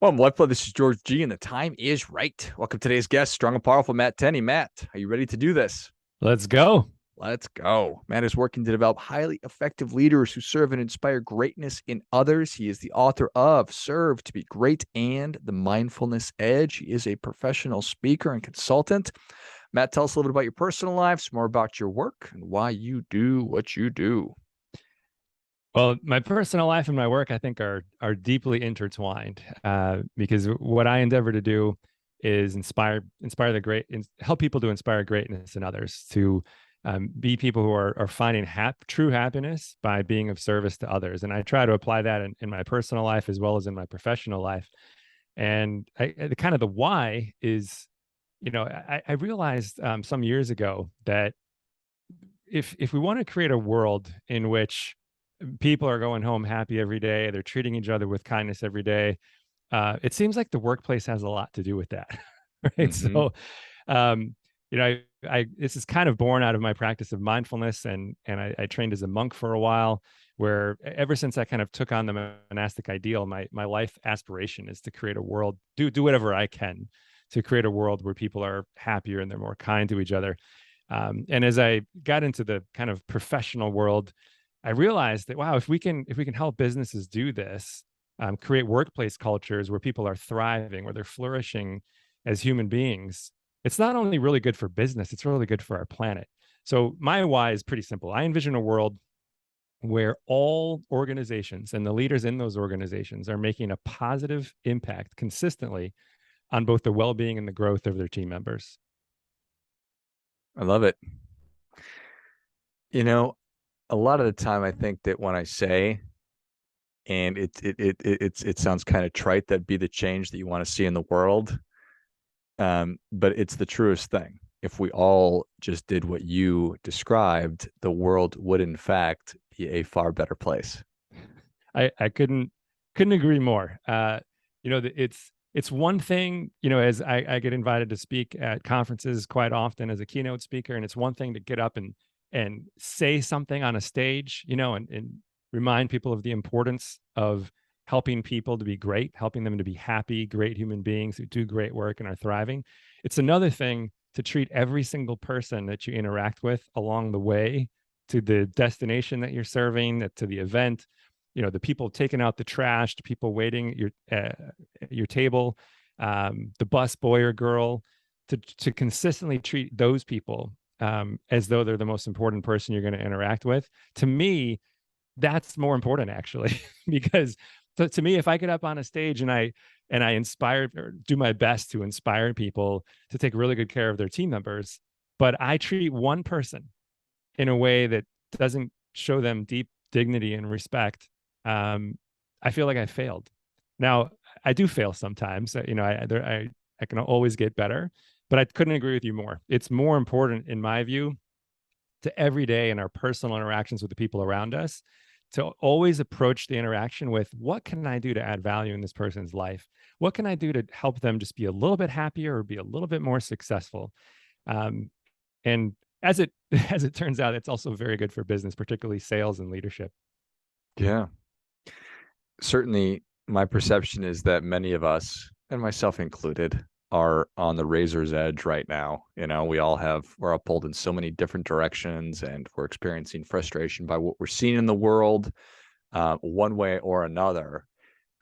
Well, LifeBlood, this is George G, and the time is right. Welcome to today's guest, strong and powerful Matt Tenney. Matt, are you ready to do this? Let's go. Let's go. Matt is working to develop highly effective leaders who serve and inspire greatness in others. He is the author of Serve to Be Great and The Mindfulness Edge. He is a professional speaker and consultant. Matt, tell us a little bit about your personal life, some more about your work, and why you do what you do. Well, my personal life and my work, I think, are deeply intertwined because what I endeavor to do is inspire the great, help people to inspire greatness in others, to be people who are finding true happiness by being of service to others. And I try to apply that in my personal life as well as in my professional life. And the kind of the why is, I realized some years ago that if we want to create a world in which people are going home happy every day, they're treating each other with kindness every day, it seems like the workplace has a lot to do with that. Right. Mm-hmm. So I this is kind of born out of my practice of mindfulness, and I trained as a monk for a while, where ever since I kind of took on the monastic ideal, my life aspiration is to create a world, do whatever I can to create a world where people are happier and they're more kind to each other. And as I got into the kind of professional world, I realized that, wow, if we can help businesses do this, create workplace cultures where people are thriving, where they're flourishing as human beings, it's not only really good for business, it's really good for our planet. So my why is pretty simple. I envision a world where all organizations and the leaders in those organizations are making a positive impact consistently on both the well-being and the growth of their team members. I love it. You know, a lot of the time I think that when I say, and it sounds kind of trite, that be the change that you want to see in the world. But it's the truest thing. If we all just did what you described, the world would in fact be a far better place. I couldn't agree more. It's one thing, as I get invited to speak at conferences quite often as a keynote speaker, and it's one thing to get up and say something on a stage, and remind people of the importance of helping people to be great, helping them to be happy, great human beings who do great work and are thriving. It's another thing to treat every single person that you interact with along the way to the destination that you're serving, to the event, the people taking out the trash, the people waiting at your table, the bus boy or girl, to consistently treat those people as though they're the most important person you're going to interact with. To me, that's more important actually, because to me, if I get up on a stage and I inspire or do my best to inspire people to take really good care of their team members, but I treat one person in a way that doesn't show them deep dignity and respect, I feel like I failed. Now, I do fail sometimes. I can always get better, but I couldn't agree with you more. It's more important, in my view, to every day in our personal interactions with the people around us, to always approach the interaction with, what can I do to add value in this person's life? What can I do to help them just be a little bit happier or be a little bit more successful? And as it as it turns out, it's also very good for business, particularly sales and leadership. Yeah. Certainly, my perception is that many of us, and myself included, are on the razor's edge right now. We're all pulled in so many different directions, and we're experiencing frustration by what we're seeing in the world, one way or another.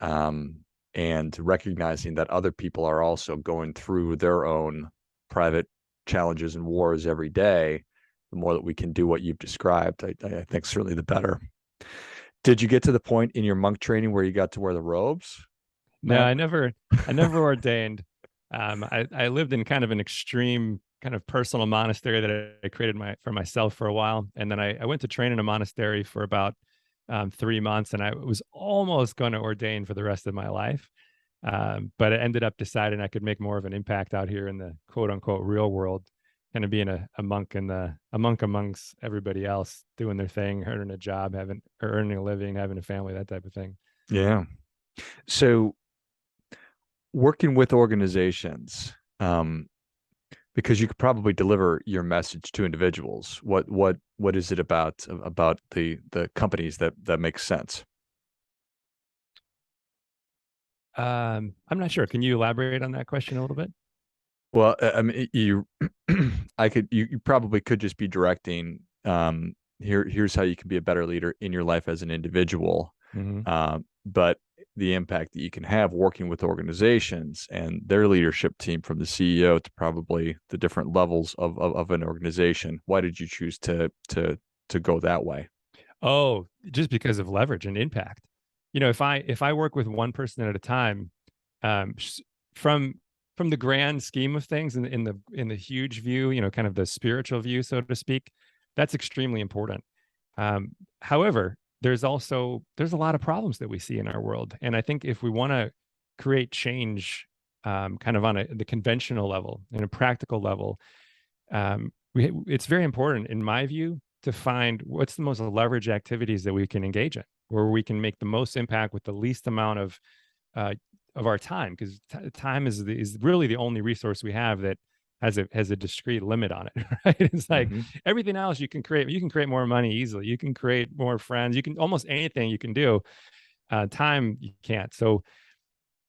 And recognizing that other people are also going through their own private challenges and wars every day. The more that we can do what you've described, I think certainly the better. Did you get to the point in your monk training where you got to wear the robes, No, Matt? I never ordained. I lived in kind of an extreme kind of personal monastery that I created for myself for a while. And then I went to train in a monastery for about 3 months, and I was almost going to ordain for the rest of my life. But I ended up deciding I could make more of an impact out here in the quote unquote real world, kind of being a monk a monk amongst everybody else, doing their thing, earning a job, earning a living, having a family, that type of thing. Yeah. So working with organizations, because you could probably deliver your message to individuals. What is it about the companies that makes sense? I'm not sure. Can you elaborate on that question a little bit? Well, I mean, you probably could just be directing, here's how you can be a better leader in your life as an individual. Mm-hmm. But the impact that you can have working with organizations and their leadership team, from the CEO to probably the different levels of an organization. Why did you choose to go that way? Oh, just because of leverage and impact. If I work with one person at a time, um, from from the grand scheme of things, in the huge view, kind of the spiritual view, so to speak, that's extremely important. However, there's a lot of problems that we see in our world, and I think if we want to create change, kind of on the conventional level and a practical level, it's very important, in my view, to find what's the most leverage activities that we can engage in, where we can make the most impact with the least amount uh, of our time, because time is really the only resource we have that has a discrete limit on it. Right? It's like Mm-hmm. everything else you can create. You can create more money easily. You can create more friends. You can almost anything you can do. Time you can't. So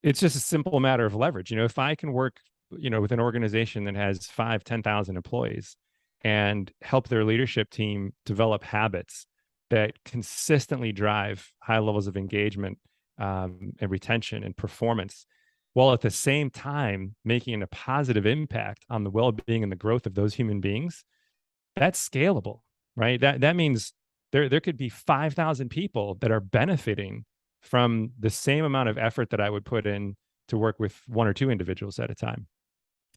it's just a simple matter of leverage. If I can work, with an organization that has 5, 10,000 employees and help their leadership team develop habits that consistently drive high levels of engagement, and retention and performance, while at the same time making a positive impact on the well-being and the growth of those human beings, that's scalable, right? That means there could be 5,000 people that are benefiting from the same amount of effort that I would put in to work with one or two individuals at a time.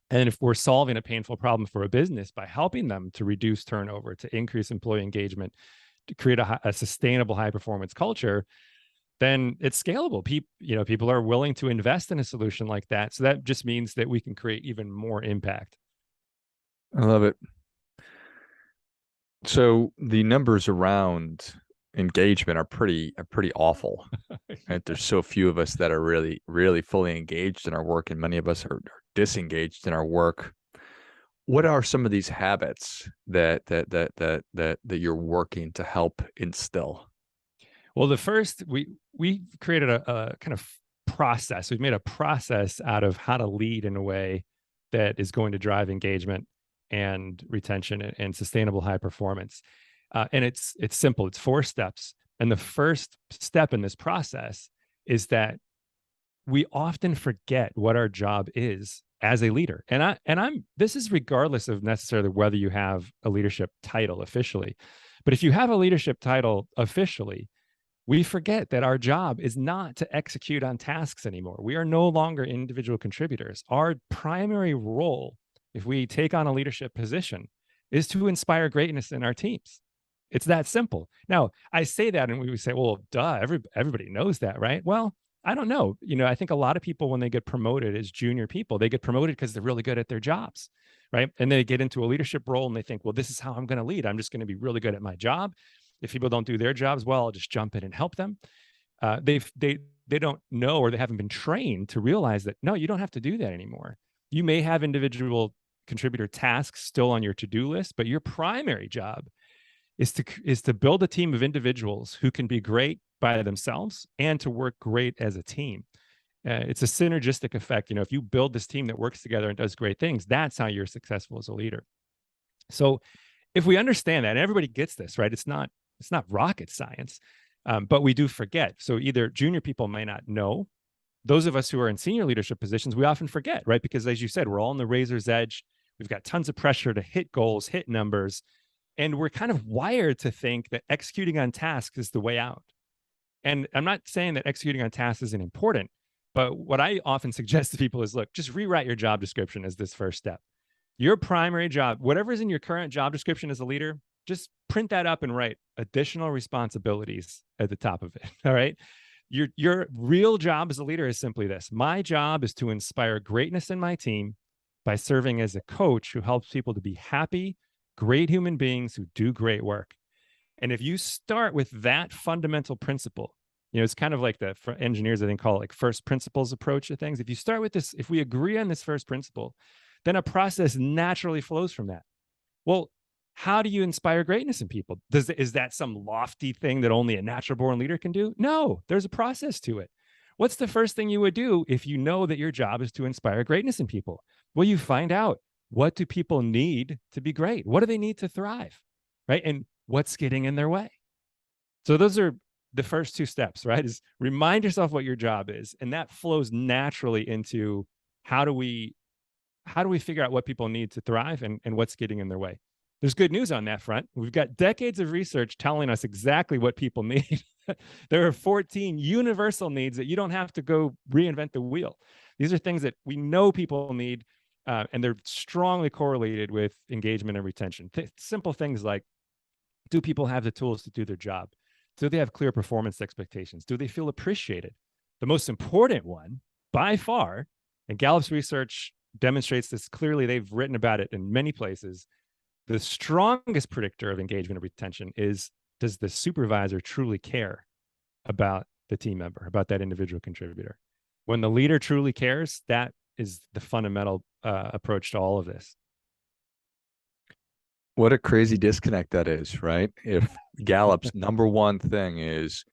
And if we're solving a painful problem for a business by helping them to reduce turnover, to increase employee engagement, to create a sustainable high performance culture, then it's scalable. People are willing to invest in a solution like that. So that just means that we can create even more impact. I love it. So the numbers around engagement are pretty awful. Right? Yeah. There's so few of us that are really, really fully engaged in our work, and many of us are disengaged in our work. What are some of these habits that you're working to help instill? Well, the first we created a kind of process. We've made a process out of how to lead in a way that is going to drive engagement and retention and sustainable high performance. And it's simple. It's 4 steps. And the first step in this process is that we often forget what our job is as a leader. And I'm this is regardless of necessarily whether you have a leadership title officially. But if you have a leadership title officially, we forget that our job is not to execute on tasks anymore. We are no longer individual contributors. Our primary role, if we take on a leadership position, is to inspire greatness in our teams. It's that simple. Now, I say that and we would say, well, duh, everybody knows that, right? Well, I don't know. I think a lot of people, when they get promoted as junior people, they get promoted because they're really good at their jobs, right? And they get into a leadership role and they think, well, this is how I'm going to lead. I'm just going to be really good at my job. If people don't do their jobs well, I'll just jump in and help them. They don't know, or they haven't been trained to realize that no, you don't have to do that anymore. You may have individual contributor tasks still on your to-do list, but your primary job is to build a team of individuals who can be great by themselves and to work great as a team. It's a synergistic effect. If you build this team that works together and does great things, that's how you're successful as a leader. So if we understand that, and everybody gets this, right? It's not rocket science, but we do forget. So either junior people may not know. Those of us who are in senior leadership positions, we often forget, right? Because as you said, we're all on the razor's edge. We've got tons of pressure to hit goals, hit numbers, and we're kind of wired to think that executing on tasks is the way out. And I'm not saying that executing on tasks isn't important, but what I often suggest to people is, look, just rewrite your job description as this first step. Your primary job, whatever's in your current job description as a leader, just print that up and write additional responsibilities at the top of it. All right. Your real job as a leader is simply this. My job is to inspire greatness in my team by serving as a coach who helps people to be happy, great human beings who do great work. And if you start with that fundamental principle, it's kind of like the engineers, I think, call it like first principles approach to things. If you start with this, if we agree on this first principle, then a process naturally flows from that. Well, how do you inspire greatness in people? Is that some lofty thing that only a natural born leader can do? No, there's a process to it. What's the first thing you would do if you know that your job is to inspire greatness in people? Well, you find out, what do people need to be great? What do they need to thrive? Right? And what's getting in their way? So those are the first two steps, right? Is remind yourself what your job is. And that flows naturally into how do we figure out what people need to thrive and what's getting in their way. There's good news on that front. We've got decades of research telling us exactly what people need. There are 14 universal needs that you don't have to go reinvent the wheel. These are things that we know people need, and they're strongly correlated with engagement and retention. Simple things like, do people have the tools to do their job? Do they have clear performance expectations? Do they feel appreciated? The most important one, by far, and Gallup's research demonstrates this clearly, they've written about it in many places, the strongest predictor of engagement and retention is, does the supervisor truly care about the team member, about that individual contributor? When the leader truly cares, that is the fundamental approach to all of this. What a crazy disconnect that is, right? If Gallup's number one thing is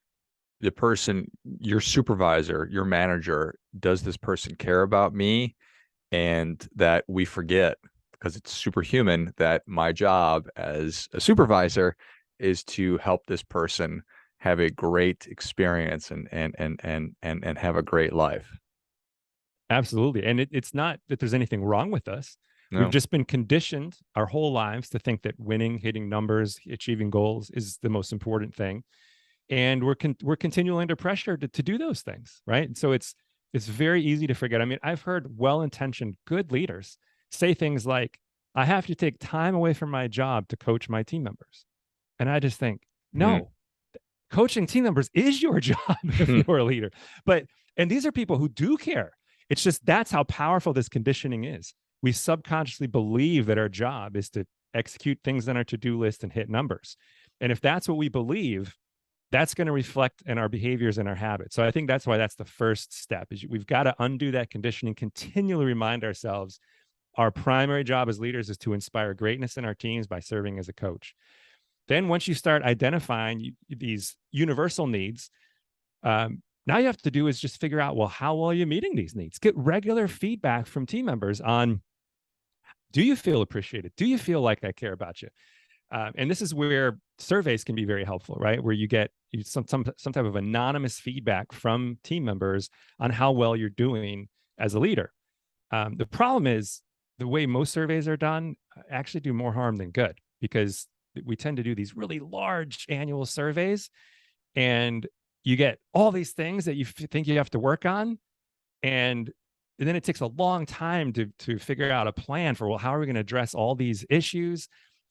the person, your supervisor, your manager, does this person care about me? And that we forget, because it's superhuman, that my job as a supervisor is to help this person have a great experience and have a great life. Absolutely. And it's not that there's anything wrong with us. No. We've just been conditioned our whole lives to think that winning, hitting numbers, achieving goals is the most important thing. And we're continually under pressure to do those things, right? And so it's very easy to forget. I mean, I've heard well-intentioned, good leaders say things like, I have to take time away from my job to coach my team members. And I just think, no, coaching team members is your job if you're a leader. And these are people who do care. It's just, that's how powerful this conditioning is. We subconsciously believe that our job is to execute things on our to-do list and hit numbers. And if that's what we believe, that's going to reflect in our behaviors and our habits. So I think that's why that's the first step, is we've got to undo that conditioning, continually remind ourselves our primary job as leaders is to inspire greatness in our teams by serving as a coach. Then once you start identifying these universal needs, now you have to do is just figure out, well, how well are you meeting these needs? Get regular feedback from team members on, do you feel appreciated? Do you feel like I care about you? And this is where surveys can be very helpful, right? Where you get some type of anonymous feedback from team members on how well you're doing as a leader. The problem is the way most surveys are done actually do more harm than good, because we tend to do these really large annual surveys, and you get all these things that you think you have to work on, and then it takes a long time to figure out a plan for, well, how are we going to address all these issues?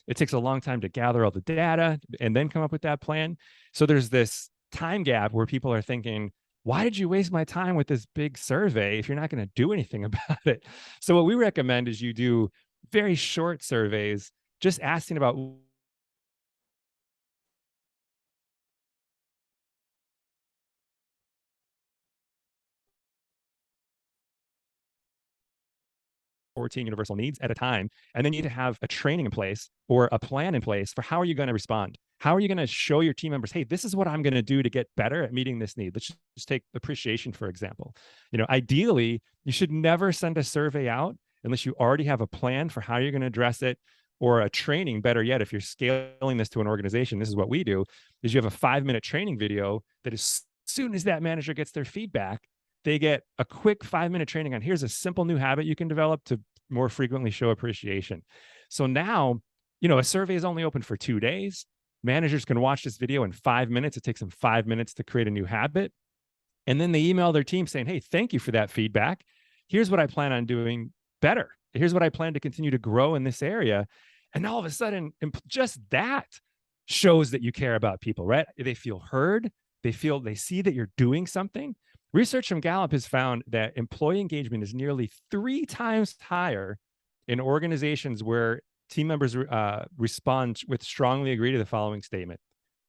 It takes a long time to gather all the data and then come up with that plan. So there's this time gap where people are thinking, why did you waste my time with this big survey if you're not going to do anything about it? So what we recommend is you do very short surveys, just asking about 14 universal needs at a time. And then you need to have a training in place or a plan in place for how are you going to respond? How are you going to show your team members, hey, this is what I'm going to do to get better at meeting this need? Let's just take appreciation, for example. Ideally, you should never send a survey out unless you already have a plan for how you're going to address it, or a training. Better yet, if you're scaling this to an organization, this is what we do, is you have a 5-minute training video that as soon as that manager gets their feedback, they get a quick 5-minute training on, here's a simple new habit you can develop to more frequently show appreciation. So now, a survey is only open for 2 days. Managers can watch this video in 5 minutes. It takes them 5 minutes to create a new habit. And then they email their team saying, hey, thank you for that feedback. Here's what I plan on doing better. Here's what I plan to continue to grow in this area. And all of a sudden, just that shows that you care about people, right? They feel heard. They see that you're doing something. Research from Gallup has found that employee engagement is nearly 3 times higher in organizations where team members respond with strongly agree to the following statement: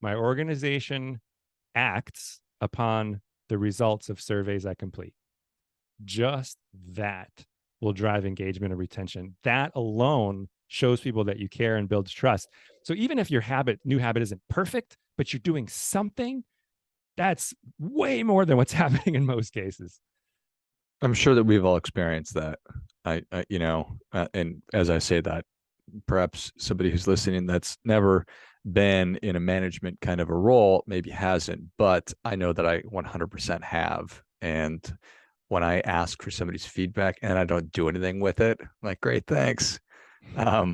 my organization acts upon the results of surveys I complete. Just that will drive engagement and retention. That alone shows people that you care and builds trust. So even if your new habit isn't perfect, but you're doing something, That's way more than what's happening in most cases. I'm sure that we've all experienced that. And as I say that, perhaps somebody who's listening that's never been in a management kind of a role maybe hasn't, but I know that I 100% have. And when I ask for somebody's feedback and I don't do anything with it, like, great, thanks.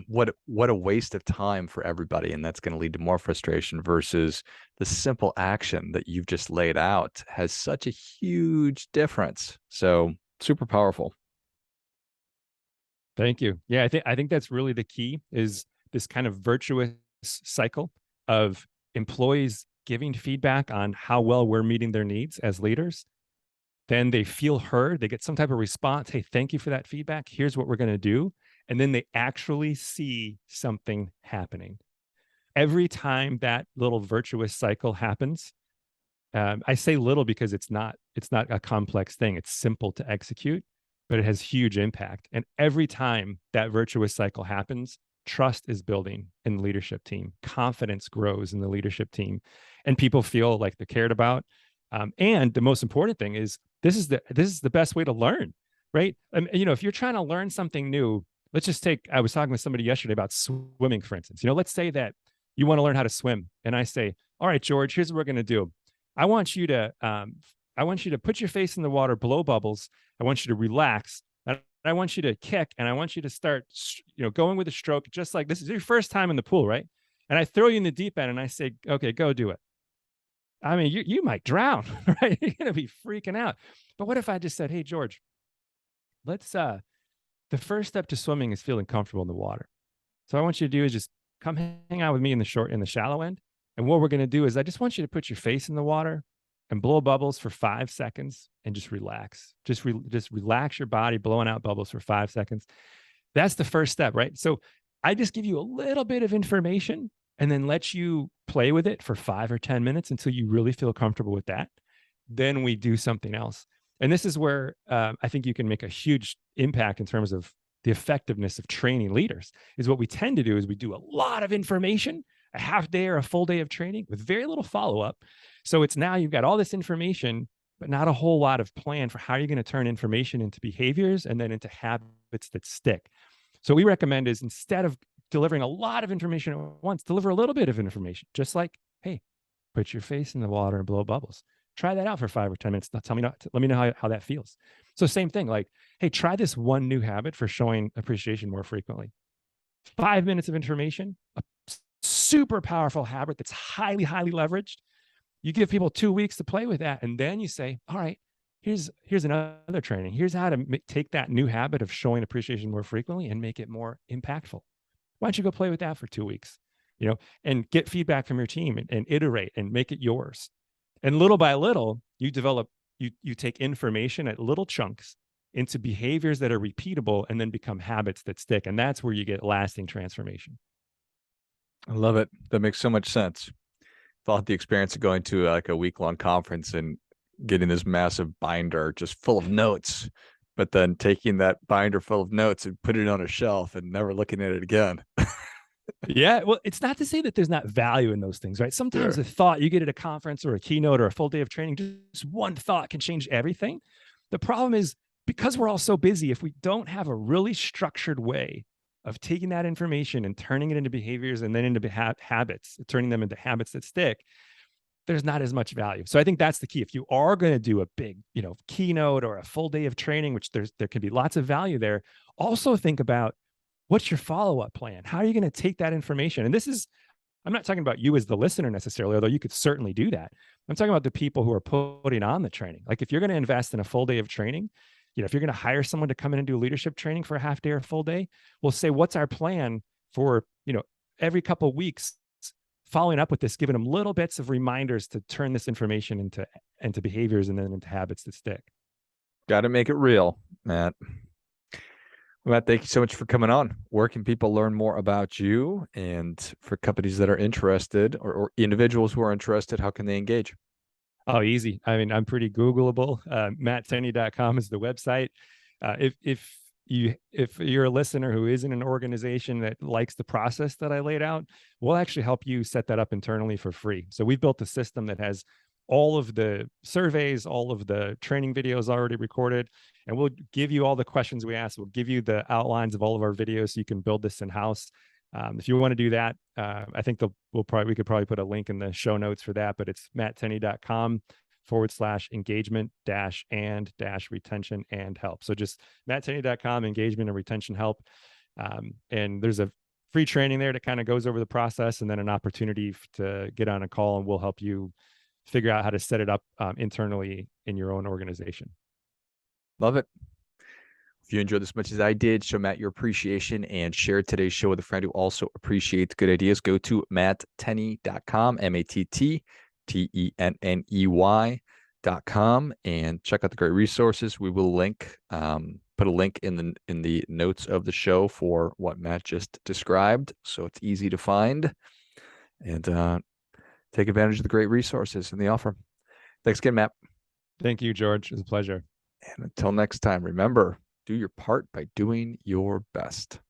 What a waste of time for everybody, and that's going to lead to more frustration versus the simple action that you've just laid out has such a huge difference. So super powerful. Thank you. Yeah, I think that's really the key, is this kind of virtuous cycle of employees giving feedback on how well we're meeting their needs as leaders. Then they feel heard, they get some type of response. Hey, thank you for that feedback. Here's what we're going to do. And then they actually see something happening. Every time that little virtuous cycle happens, I say little because it's not a complex thing. It's simple to execute, but it has huge impact. And every time that virtuous cycle happens, trust is building in the leadership team. Confidence grows in the leadership team, and people feel like they're cared about. And the most important thing is this is the best way to learn, right? If you're trying to learn something new, let's just take. I was talking with somebody yesterday about swimming, for instance. Let's say that you want to learn how to swim, and I say, "All right, George, here's what we're going to do. I want you to put your face in the water, blow bubbles. I want you to relax. And I want you to kick, and I want you to start, going with a stroke, just like this is your first time in the pool, right? And I throw you in the deep end, and I say, okay, go do it. I mean, you might drown, right? You're gonna be freaking out. But what if I just said, hey, George, let's the first step to swimming is feeling comfortable in the water. So I want you to do is just come hang out with me in the shallow end. And what we're going to do is I just want you to put your face in the water and blow bubbles for 5 seconds and just relax. Just relax your body, blowing out bubbles for 5 seconds. That's the first step, right? So I just give you a little bit of information and then let you play with it for 5 or 10 minutes until you really feel comfortable with that. Then we do something else. And this is where I think you can make a huge impact in terms of the effectiveness of training leaders. Is what we tend to do is we do a lot of information, a half day or a full day of training with very little follow-up. So it's now you've got all this information, but not a whole lot of plan for how you're going to turn information into behaviors and then into habits that stick. So what we recommend is, instead of delivering a lot of information at once, deliver a little bit of information, just like, hey, put your face in the water and blow bubbles. Try that out for 5 or 10 minutes. Let me know how that feels. So same thing, like, hey, try this one new habit for showing appreciation more frequently. 5 minutes of information, a super powerful habit that's highly, highly leveraged. You give people 2 weeks to play with that. And then you say, all right, here's another training. Here's how to take that new habit of showing appreciation more frequently and make it more impactful. Why don't you go play with that for 2 weeks, and get feedback from your team and iterate and make it yours. And little by little, you take information at little chunks into behaviors that are repeatable and then become habits that stick. And that's where you get lasting transformation. I love it. That makes so much sense. Thought the experience of going to like a week-long conference and getting this massive binder just full of notes, but then taking that binder full of notes and putting it on a shelf and never looking at it again. Yeah, well, it's not to say that there's not value in those things, right? Sometimes Sure. a thought you get at a conference or a keynote or a full day of training, just one thought can change everything. The problem is, because we're all so busy, if we don't have a really structured way of taking that information and turning it into behaviors and then into habits, turning them into habits that stick, there's not as much value. So I think that's the key. If you are going to do a big, keynote or a full day of training, which there can be lots of value there, also think about, what's your follow-up plan? How are you going to take that information? And I'm not talking about you as the listener necessarily, although you could certainly do that. I'm talking about the people who are putting on the training. Like, if you're going to invest in a full day of training, if you're going to hire someone to come in and do leadership training for a half day or a full day, we'll say, what's our plan for, every couple of weeks, following up with this, giving them little bits of reminders to turn this information into behaviors and then into habits that stick. Got to make it real, Matt. Matt, thank you so much for coming on. Where can people learn more about you? And for companies that are interested, or individuals who are interested, how can they engage? Oh, easy. I mean, I'm pretty Googleable. MattTenney.com is the website. If you're a listener who is in an organization that likes the process that I laid out, we'll actually help you set that up internally for free. So we've built a system that has all of the surveys, all of the training videos already recorded, and we'll give you all the questions we ask. We'll give you the outlines of all of our videos so you can build this in-house. If you want to do that, I think we could probably put a link in the show notes for that, but it's matttenney.com/engagement and retention and help. So just matttenney.com, engagement and retention help. And there's a free training there that kind of goes over the process, and then an opportunity to get on a call, and we'll help you figure out how to set it up internally in your own organization. Love it. If you enjoyed this as much as I did, show Matt your appreciation and share today's show with a friend who also appreciates good ideas. Go to matttenney.com, MATTENNEY.com, and check out the great resources. We will link, put a link in the notes of the show for what Matt just described, so it's easy to find. And take advantage of the great resources in the offer. Thanks again, Matt. Thank you, George. It was a pleasure. And until next time, remember, do your part by doing your best.